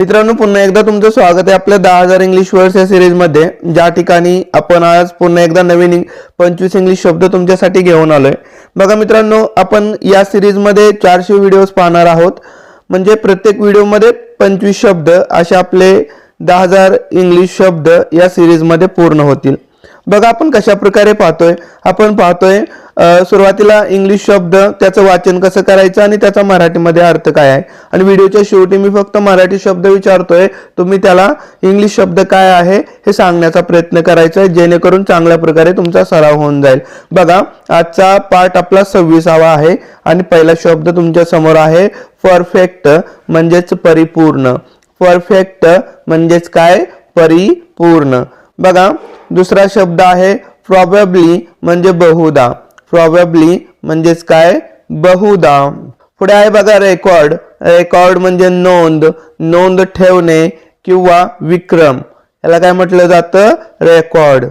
मित्रांनो, पुन्हा एकदा तुमचं स्वागत आहे आपल्या 10,000 इंग्लिश वर्ड्स या सिरीज मध्ये, ज्या ठिकाणी आपण आज पुन्हा एकदा नवीन 25 इंग्लिश शब्द तुमच्यासाठी घेऊन आलोय। बघा मित्रांनो, आपण या सिरीज मध्ये 400 व्हिडिओज पाहणार आहोत। म्हणजे प्रत्येक व्हिडिओ मध्ये 25 शब्द असे आपले 10,000 इंग्लिश शब्द या सिरीज मध्ये पूर्ण होतील। बघा आपण कशा प्रकारे पाहतोय, आपण पाहतोय सुरुवातीला इंग्लिश शब्द त्याचं वाचन कसं करायचं आणि त्याचा मराठीमध्ये अर्थ काय आहे, आणि व्हिडिओच्या शेवटी मी फक्त मराठी शब्द विचारतोय, तुम्ही त्याला इंग्लिश शब्द काय आहे हे सांगण्याचा प्रयत्न करायचा आहे, जेणेकरून चांगल्या प्रकारे तुमचा सराव होऊन जाईल। बघा आजचा पाठ आपला 26वा आहे आणि पहिला शब्द तुमच्या समोर आहे परफेक्ट म्हणजेच परिपूर्ण। परफेक्ट म्हणजेच काय? परिपूर्ण। बघा दुसरा शब्द आहे प्रॉबॅबली म्हणजे बहुधा। प्रॉबॅबली म्हणजेच काय? बहुधा। पुढे आहे बघा रेकॉर्ड। रेकॉर्ड म्हणजे नोंद, नोंद ठेवणे किंवा विक्रम, याला काय म्हटलं जातं? रेकॉर्ड।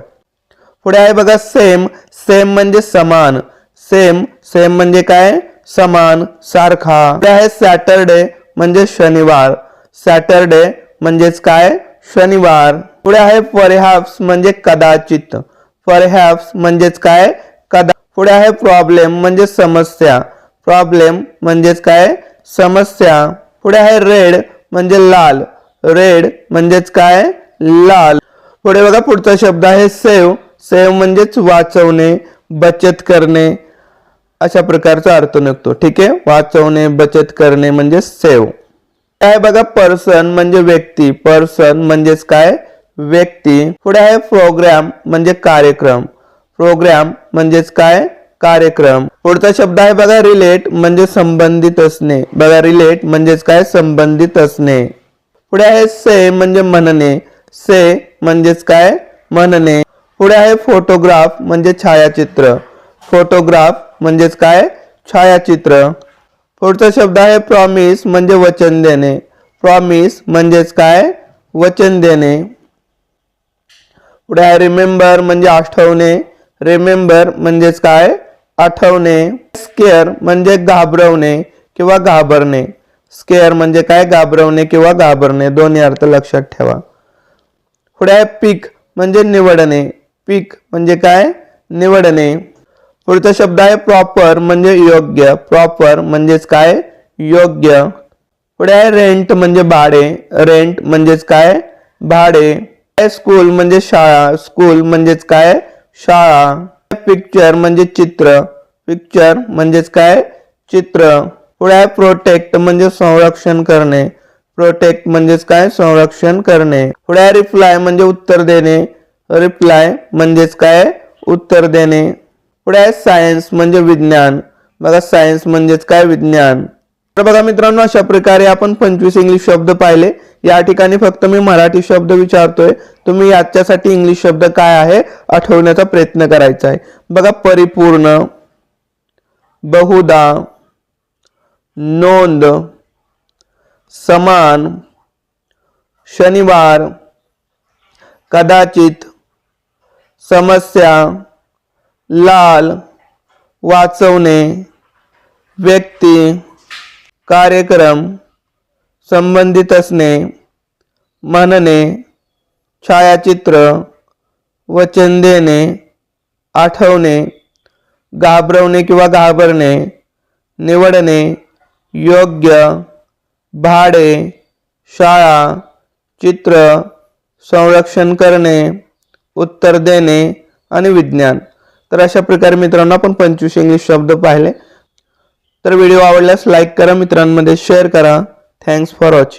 पुढे आहे बघा सेम। सेम म्हणजे समान। सेम सेम म्हणजे काय? समान, सारखा। पुढे आहे सॅटरडे म्हणजे शनिवार। सॅटरडे म्हणजेच काय? शनिवार। पुढे आहे परहॅप्स म्हणजे कदाचित। परहॅप्स म्हणजेच काय? कदाचित। पुढे आहे प्रॉब्लेम म्हणजे समस्या। प्रॉब्लेम म्हणजेच काय? समस्या। पुढे आहे रेड म्हणजे लाल। रेड म्हणजेच काय? लाल। पुढे बघा पुढचा शब्द आहे सेव्ह। सेव्ह म्हणजेच वाचवणे, बचत करणे, अशा प्रकारचा अर्थ निघतो। ठीक आहे, वाचवणे, बचत करणे म्हणजे सेव्ह। काय बघा पर्सन म्हणजे व्यक्ती। पर्सन म्हणजेच काय? व्यक्ती। पुढे आहे प्रोग्राम म्हणजे कार्यक्रम। प्रोग्राम म्हणजेच काय? कार्यक्रम। पुढचा शब्द आहे बघा रिलेट म्हणजे संबंधित असणे। बघा रिलेट म्हणजेच काय? संबंधित असणे। पुढे आहे से म्हणजे म्हणणे। से म्हणजेच काय? म्हणणे। पुढे आहे फोटोग्राफ म्हणजे छायाचित्र। फोटोग्राफ म्हणजेच काय? छायाचित्र। पुढचा शब्द आहे प्रॉमिस म्हणजे वचन देणे। प्रॉमिस म्हणजेच काय? वचन देणे। पुढे आहे रिमेंबर म्हणजे आठवणे। रिमेंबर म्हणजेच काय? आठवणे। स्केअर म्हणजे घाबरवणे किंवा घाबरणे। स्केअर म्हणजे काय? घाबरवणे किंवा घाबरणे, दोन्ही अर्थ लक्षात ठेवा। पुढे आहे पिक म्हणजे निवडणे। पिक म्हणजे काय? निवडणे। पुढचा शब्द आहे प्रॉपर म्हणजे योग्य। प्रॉपर म्हणजेच काय? योग्य। पुढे आहे रेंट म्हणजे भाडे। रेंट म्हणजेच काय? भाडे। स्कूल म्हणजे शाळा। स्कूल म्हणजेच काय? शाळा। पिक्चर म्हणजे चित्र। पिक्चर म्हणजेच काय? चित्र। पुढे आहे प्रोटेक्ट म्हणजे संरक्षण करणे। प्रोटेक्ट म्हणजेच काय? संरक्षण करणे। पुढे आहे रिप्लाय म्हणजे उत्तर देणे। रिप्लाय म्हणजेच काय? उत्तर देणे। पुढे आहे सायन्स म्हणजे विज्ञान। बघा सायन्स म्हणजेच काय? विज्ञान। तर बघा मित्रांनो, अशा प्रकारे आपण 25 इंग्लिश शब्द पाहिले। या ठिकाणी फक्त मी मराठी शब्द विचारतोय, तुम्ही याच्यासाठी इंग्लिश शब्द काय आहे आठवण्याचा प्रयत्न करायचा आहे। बघा परिपूर्ण, बहुधा, नोंद, समान, शनिवार, कदाचित, समस्या, लाल, वाचवणे, व्यक्ती, कार्यक्रम, संबंधित असणे, म्हणणे, छायाचित्र, वचन देणे, आठवणे, घाबरवणे किंवा घाबरणे, निवडणे, योग्य, भाडे, शाळा, चित्र, संरक्षण करणे, उत्तर देणे आणि विज्ञान। तर अशा प्रकारे मित्रांनो आपण 25 इंग्लिश शब्द पाहिले। तर व्हिडिओ आवडल्यास लाईक करा, मित्रांमध्ये शेअर करा। Thanks for watching.